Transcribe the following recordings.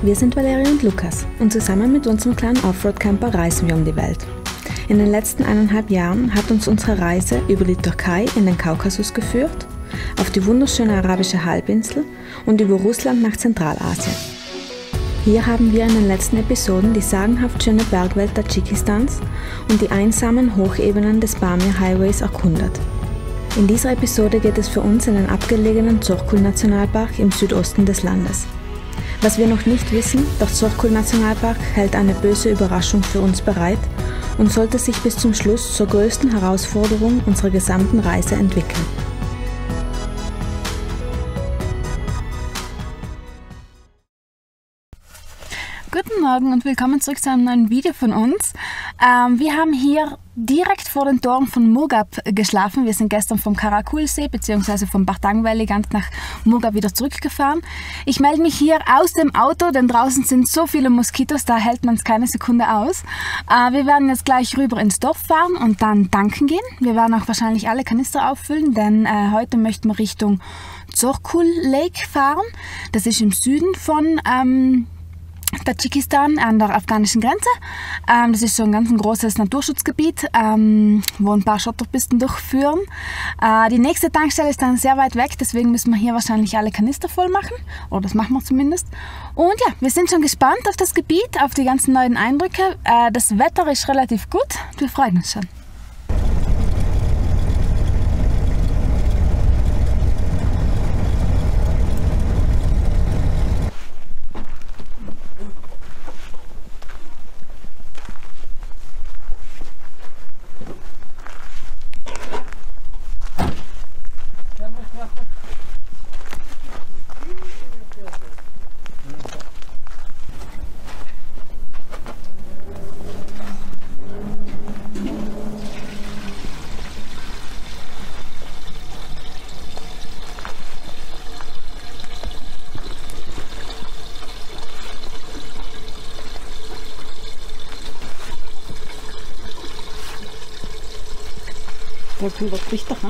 Wir sind Valeria und Lukas und zusammen mit unserem kleinen Offroad-Camper reisen wir um die Welt. In den letzten 1,5 Jahren hat uns unsere Reise über die Türkei in den Kaukasus geführt, auf die wunderschöne arabische Halbinsel und über Russland nach Zentralasien. Hier haben wir in den letzten Episoden die sagenhaft schöne Bergwelt Tadschikistans und die einsamen Hochebenen des Pamir Highways erkundet. In dieser Episode geht es für uns in den abgelegenen Zorkul-Nationalpark im Südosten des Landes. Was wir noch nicht wissen, doch Zorkul-Nationalpark hält eine böse Überraschung für uns bereit und sollte sich bis zum Schluss zur größten Herausforderung unserer gesamten Reise entwickeln. Guten Morgen und willkommen zurück zu einem neuen Video von uns. Wir haben hier direkt vor den Toren von Murgab geschlafen. Wir sind gestern vom Karakulsee bzw. vom Bartang Valley ganz nach Murgab wieder zurückgefahren. Ich melde mich hier aus dem Auto, denn draußen sind so viele Moskitos, da hält man es keine Sekunde aus. Wir werden jetzt gleich rüber ins Dorf fahren und dann tanken gehen. Wir werden auch wahrscheinlich alle Kanister auffüllen, denn heute möchten wir Richtung Zorkul Lake fahren. Das ist im Süden von Tadschikistan an der afghanischen Grenze. Das ist so ein ganz großes Naturschutzgebiet, wo ein paar Schotterpisten durchführen. Die nächste Tankstelle ist dann sehr weit weg, deswegen müssen wir hier wahrscheinlich alle Kanister voll machen. Oder das machen wir zumindest. Und ja, wir sind schon gespannt auf das Gebiet, auf die ganzen neuen Eindrücke. Das Wetter ist relativ gut. Wir freuen uns schon. Zorkul wordt wichtig, hè?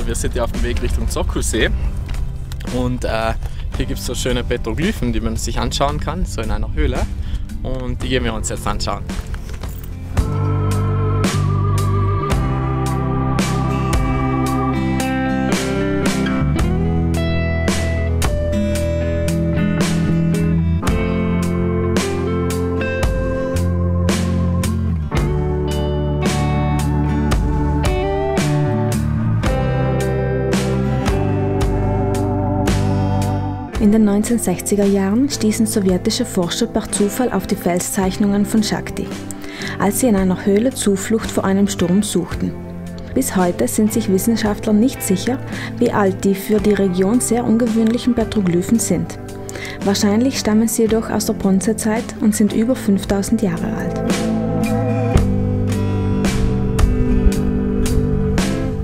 Wir sind ja auf dem Weg Richtung Zorkulsee und hier gibt es so schöne Petroglyphen, die man sich anschauen kann, so in einer Höhle, und die gehen wir uns jetzt anschauen. In den 1960er Jahren stießen sowjetische Forscher per Zufall auf die Felszeichnungen von Shakti, als sie in einer Höhle Zuflucht vor einem Sturm suchten. Bis heute sind sich Wissenschaftler nicht sicher, wie alt die für die Region sehr ungewöhnlichen Petroglyphen sind. Wahrscheinlich stammen sie jedoch aus der Bronzezeit und sind über 5000 Jahre alt.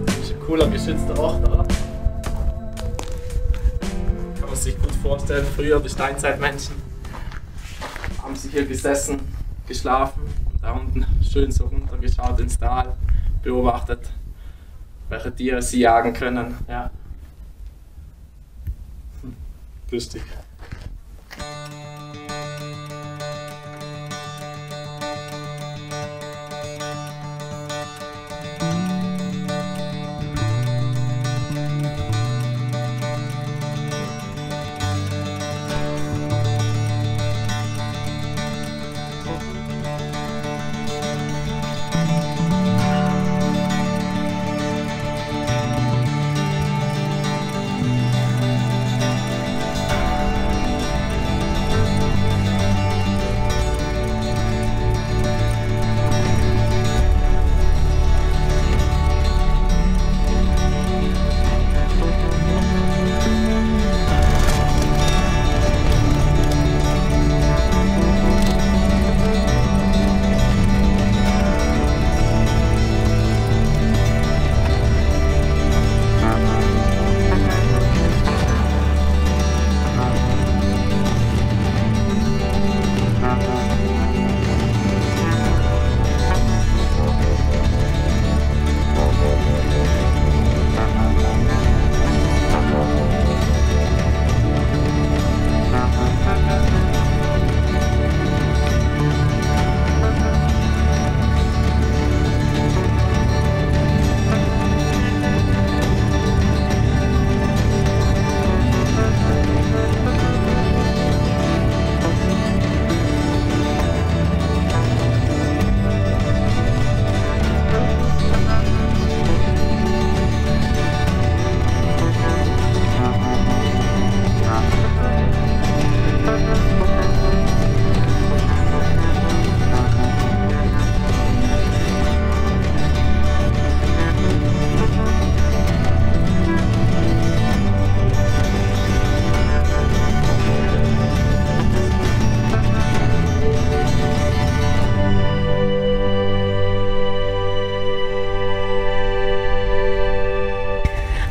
Das ist ein cooler geschützter Ort, oder? Kann man sich gut vorstellen, früher die Steinzeitmenschen haben sie hier gesessen, geschlafen und da unten schön so runtergeschaut ins Tal, beobachtet, welche Tiere sie jagen können. Ja. Grüß dich.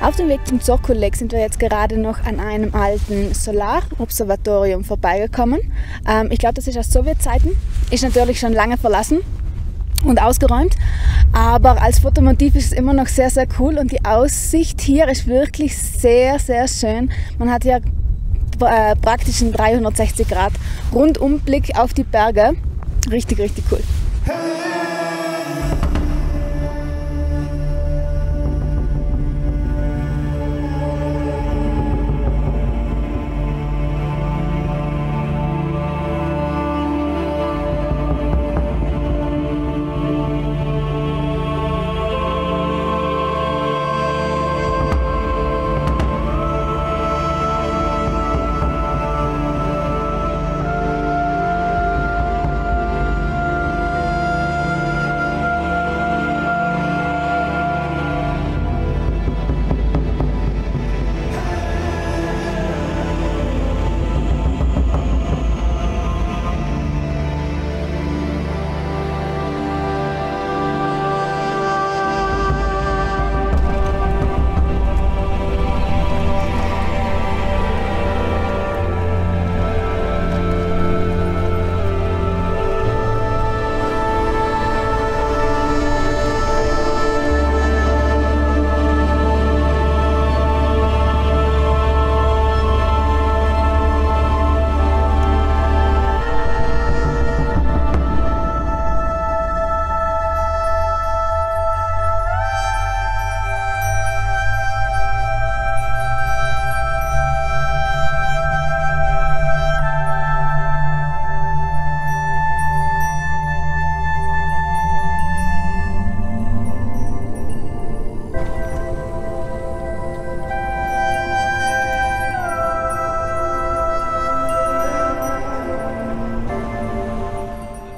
Auf dem Weg zum Zocco-Lake sind wir jetzt gerade noch an einem alten Solarobservatorium vorbeigekommen. Ich glaube, das ist aus Sowjetzeiten, ist natürlich schon lange verlassen und ausgeräumt, aber als Fotomotiv ist es immer noch sehr, sehr cool und die Aussicht hier ist wirklich sehr, sehr schön. Man hat hier praktisch einen 360 Grad Rundumblick auf die Berge. Richtig, richtig cool.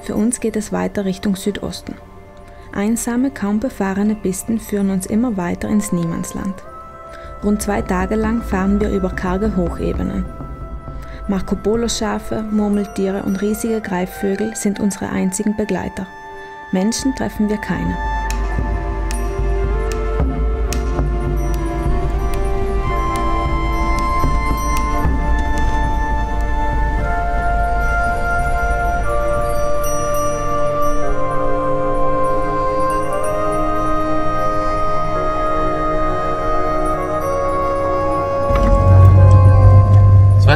Für uns geht es weiter Richtung Südosten. Einsame, kaum befahrene Pisten führen uns immer weiter ins Niemandsland. Rund 2 Tage lang fahren wir über karge Hochebenen. Marco Polo-Schafe, Murmeltiere und riesige Greifvögel sind unsere einzigen Begleiter. Menschen treffen wir keine.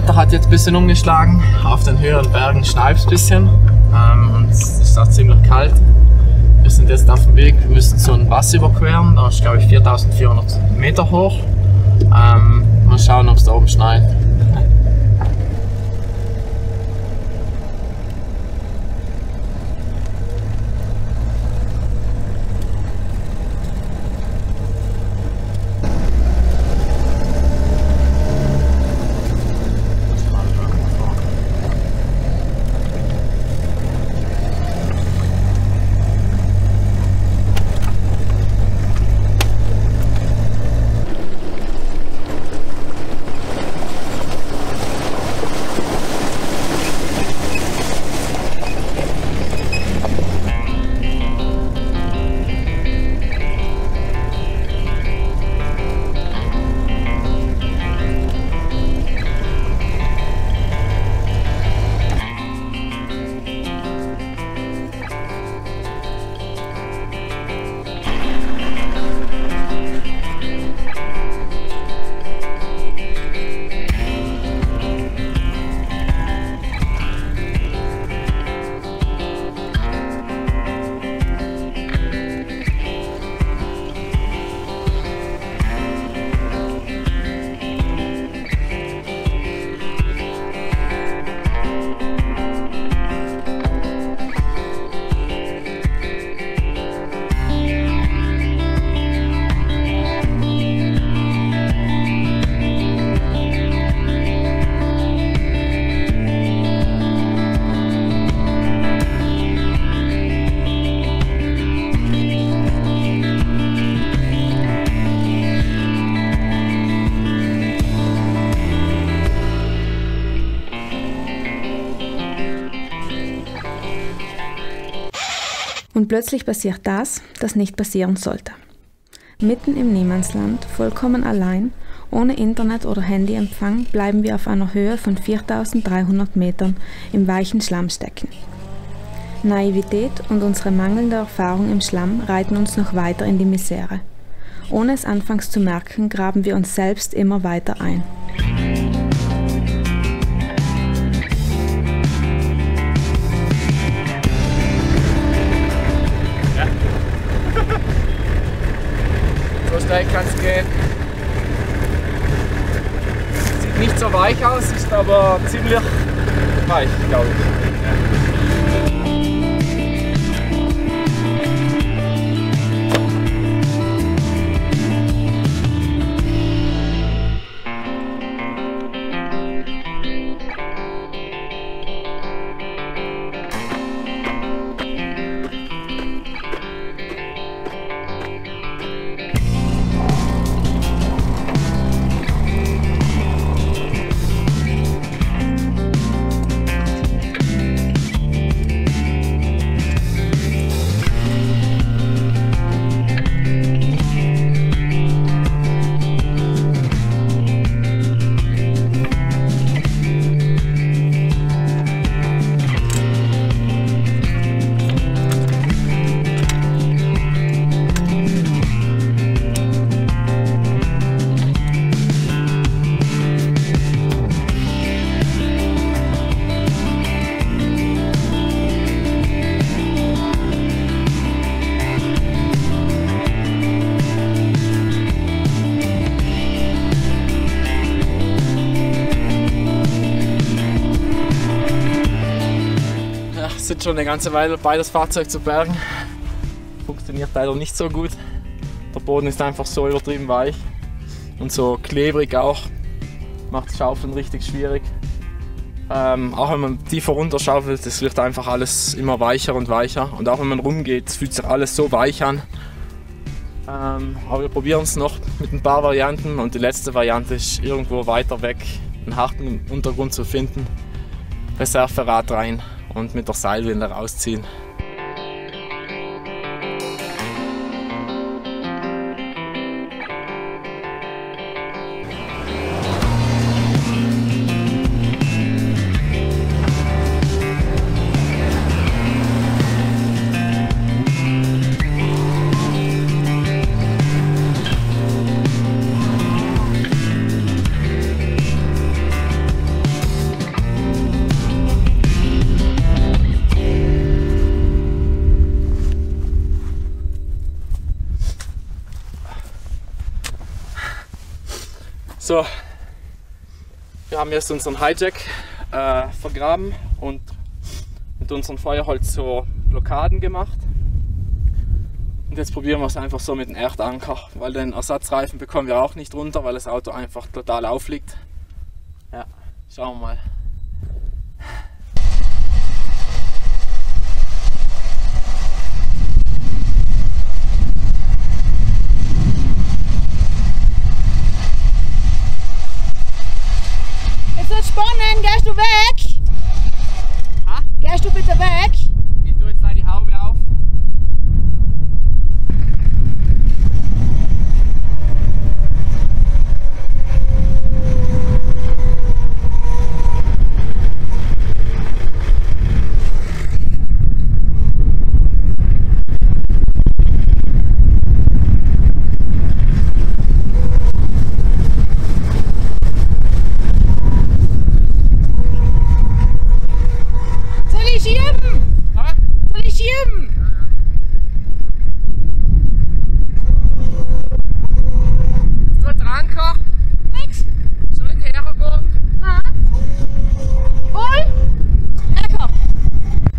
Wetter hat jetzt ein bisschen umgeschlagen. Auf den höheren Bergen schneit es ein bisschen und es ist auch ziemlich kalt. Wir sind jetzt auf dem Weg, wir müssen so einen Pass überqueren. Da ist, glaube ich, 4400 Meter hoch. Mal schauen, ob es da oben schneit. Und plötzlich passiert das, das nicht passieren sollte. Mitten im Niemandsland, vollkommen allein, ohne Internet oder Handyempfang, bleiben wir auf einer Höhe von 4300 Metern im weichen Schlamm stecken. Naivität und unsere mangelnde Erfahrung im Schlamm reiten uns noch weiter in die Misere. Ohne es anfangs zu merken, graben wir uns selbst immer weiter ein. So steil kann es gehen. Sieht nicht so weich aus, ist aber ziemlich weich, glaube ich. Sind schon eine ganze Weile dabei, das Fahrzeug zu bergen. Funktioniert leider nicht so gut. Der Boden ist einfach so übertrieben weich und so klebrig auch. Macht das Schaufeln richtig schwierig. Auch wenn man tiefer runter schaufelt, es wird einfach alles immer weicher und weicher. Und auch wenn man rumgeht, fühlt sich alles so weich an. Aber wir probieren es noch mit ein paar Varianten und die letzte Variante ist irgendwo weiter weg einen harten Untergrund zu finden. Reserverad rein und mit der Seilwinde rausziehen. So, wir haben jetzt unseren Hijack vergraben und mit unserem Feuerholz so Blockaden gemacht. Und jetzt probieren wir es einfach so mit dem Erdanker, weil den Ersatzreifen bekommen wir auch nicht runter, weil das Auto einfach total aufliegt. Ja, schauen wir mal. Es wird spannend, gehst du weg? Ha? Gehst du bitte weg? Ich tue jetzt da die Haube auf.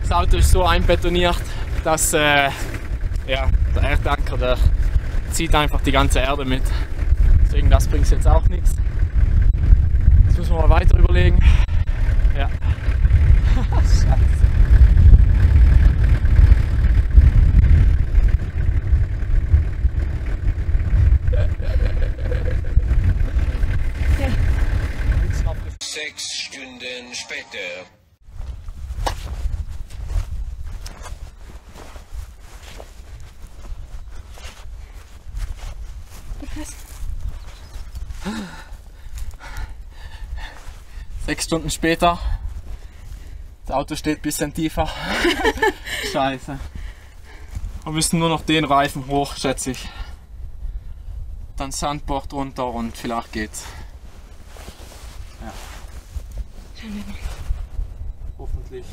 Das Auto ist so einbetoniert, dass ja, der Erdanker, der zieht einfach die ganze Erde mit. Deswegen das bringt jetzt auch nichts. Jetzt müssen wir mal weiter überlegen. Ja. Scheiße. Sechs Stunden später. Sechs Stunden später. Das Auto steht ein bisschen tiefer. Scheiße. Wir müssen nur noch den Reifen hoch, schätze ich. Dann Sandboard runter und vielleicht geht's. Ja. Hoffentlich.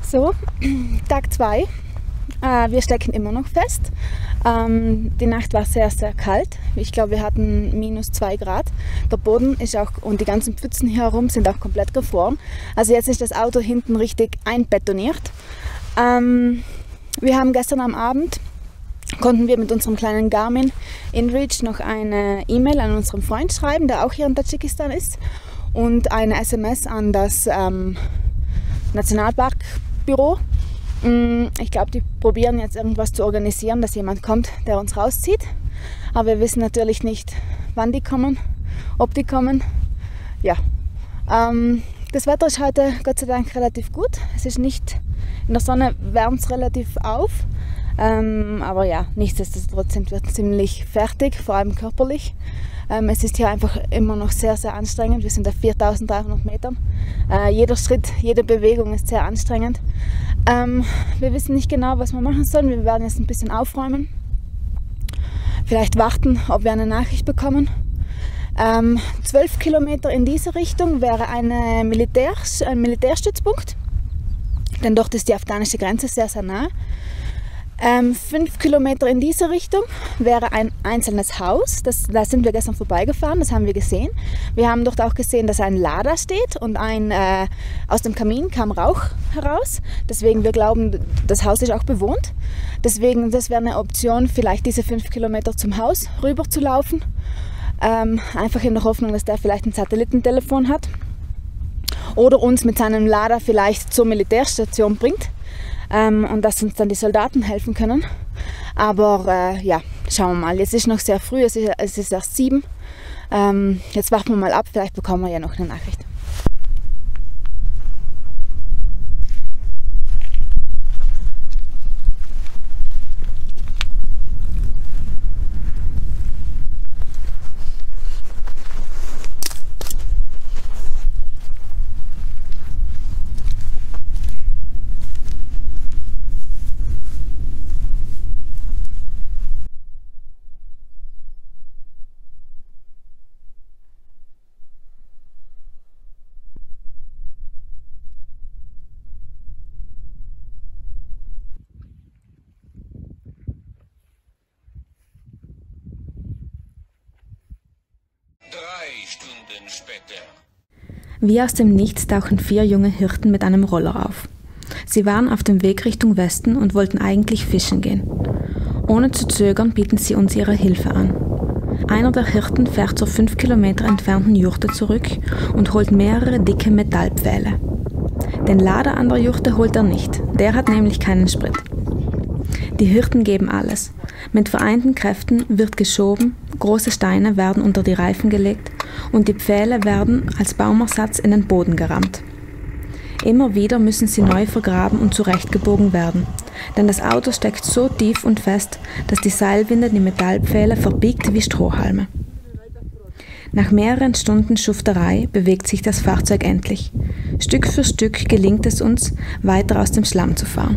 So, Tag 2. Wir stecken immer noch fest. Die Nacht war sehr, sehr kalt. Ich glaube, wir hatten -2 Grad. Der Boden ist auch und die ganzen Pfützen hier herum sind auch komplett gefroren. Also jetzt ist das Auto hinten richtig einbetoniert. Wir haben gestern am Abend konnten wir mit unserem kleinen Garmin InReach noch eine E-Mail an unseren Freund schreiben, der auch hier in Tadschikistan ist, und eine SMS an das Nationalparkbüro. Ich glaube, die probieren jetzt irgendwas zu organisieren, dass jemand kommt, der uns rauszieht. Aber wir wissen natürlich nicht, wann die kommen, ob die kommen. Ja. Das Wetter ist heute Gott sei Dank relativ gut. Es ist nicht, in der Sonne wärmt es relativ auf. Aber ja, nichtsdestotrotz sind wir ziemlich fertig, vor allem körperlich. Es ist hier einfach immer noch sehr, sehr anstrengend. Wir sind auf 4300 Metern. Jeder Schritt, jede Bewegung ist sehr anstrengend. Wir wissen nicht genau, was wir machen sollen. Wir werden jetzt ein bisschen aufräumen. Vielleicht warten, ob wir eine Nachricht bekommen. 12 Kilometer in diese Richtung wäre ein Militärstützpunkt. Denn dort ist die afghanische Grenze sehr, sehr nah. 5 Kilometer in diese Richtung wäre ein einzelnes Haus. Da sind wir gestern vorbeigefahren, das haben wir gesehen. Wir haben dort auch gesehen, dass ein Lader steht und aus dem Kamin kam Rauch heraus. Deswegen wir glauben, das Haus ist auch bewohnt. Deswegen, das wäre eine Option, vielleicht diese 5 Kilometer zum Haus rüber zu laufen. Einfach in der Hoffnung, dass der vielleicht ein Satellitentelefon hat. Oder uns mit seinem Lader vielleicht zur Militärstation bringt. Und dass uns dann die Soldaten helfen können. Aber ja, schauen wir mal. Jetzt ist noch sehr früh, es ist erst 7. Jetzt warten wir mal ab, vielleicht bekommen wir ja noch eine Nachricht. Stunden später. Wie aus dem Nichts tauchen 4 junge Hirten mit einem Roller auf. Sie waren auf dem Weg Richtung Westen und wollten eigentlich fischen gehen. Ohne zu zögern bieten sie uns ihre Hilfe an. Einer der Hirten fährt zur 5 Kilometer entfernten Jurte zurück und holt mehrere dicke Metallpfähle. Den Lader an der Jurte holt er nicht, der hat nämlich keinen Sprit. Die Hirten geben alles. Mit vereinten Kräften wird geschoben, große Steine werden unter die Reifen gelegt und die Pfähle werden als Baumersatz in den Boden gerammt. Immer wieder müssen sie neu vergraben und zurechtgebogen werden, denn das Auto steckt so tief und fest, dass die Seilwinde die Metallpfähle verbiegt wie Strohhalme. Nach mehreren Stunden Schufterei bewegt sich das Fahrzeug endlich. Stück für Stück gelingt es uns, weiter aus dem Schlamm zu fahren.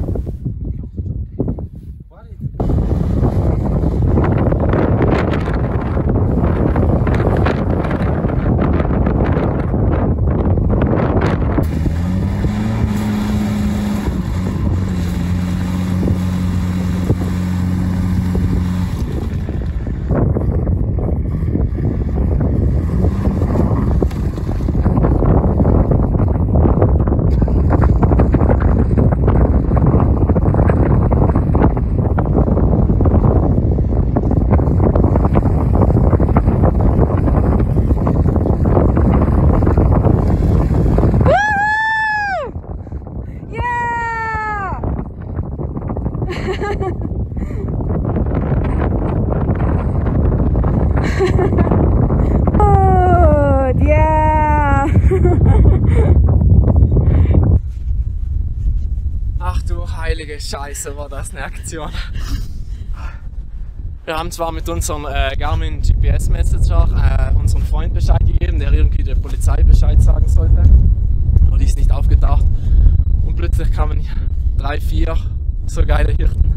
Ach du heilige Scheiße, war das eine Aktion. Wir haben zwar mit unserem Garmin GPS-Messenger unseren Freund Bescheid gegeben, der irgendwie der Polizei Bescheid sagen sollte, aber die ist nicht aufgetaucht. Und plötzlich kamen 3, 4 so geile Hirten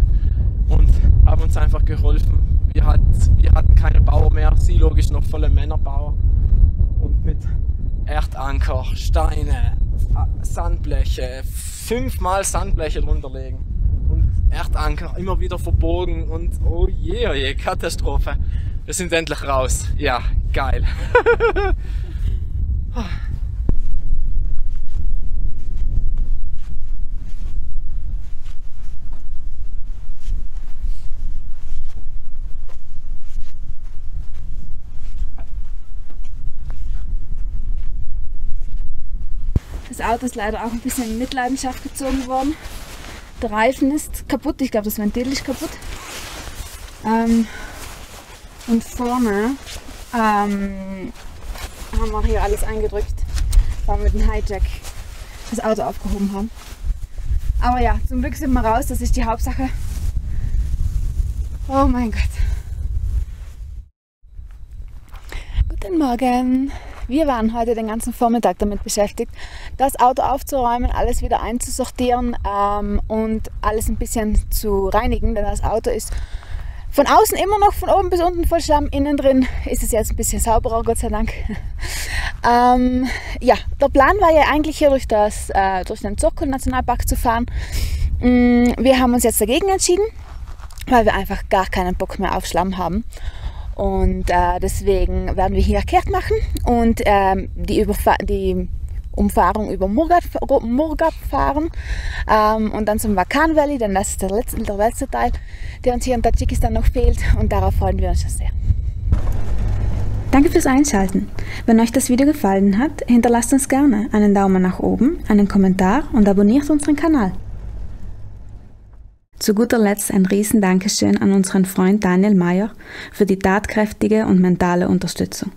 und haben uns einfach geholfen. Wir hatten keine Bauer mehr, sie logisch noch volle Männerbauer. Und mit Erdanker, Steine, Sandbleche, 5-mal Sandbleche drunter legen. Und Erdanker immer wieder verbogen und oh je, Katastrophe. Wir sind endlich raus. Ja, geil. Das Auto ist leider auch ein bisschen in Mitleidenschaft gezogen worden. Der Reifen ist kaputt, ich glaube das Ventil ist kaputt. Und vorne haben wir hier alles eingedrückt, weil wir mit dem Hijack das Auto aufgehoben haben. Aber ja, zum Glück sind wir raus, das ist die Hauptsache. Oh mein Gott. Guten Morgen. Wir waren heute den ganzen Vormittag damit beschäftigt, das Auto aufzuräumen, alles wieder einzusortieren und alles ein bisschen zu reinigen, denn das Auto ist von außen immer noch von oben bis unten voll Schlamm, innen drin ist es jetzt ein bisschen sauberer, Gott sei Dank. Ja, der Plan war ja eigentlich hier durch den Zokol-Nationalpark zu fahren. Wir haben uns jetzt dagegen entschieden, weil wir einfach gar keinen Bock mehr auf Schlamm haben. Und deswegen werden wir hier kehrt machen und die Umfahrung über Murgab fahren und dann zum Wakhan Valley, denn das ist der letzte Teil, der uns hier in Tadschikistan noch fehlt und darauf freuen wir uns schon sehr. Danke fürs Einschalten. Wenn euch das Video gefallen hat, hinterlasst uns gerne einen Daumen nach oben, einen Kommentar und abonniert unseren Kanal. Zu guter Letzt ein riesen Dankeschön an unseren Freund Daniel Meyer für die tatkräftige und mentale Unterstützung.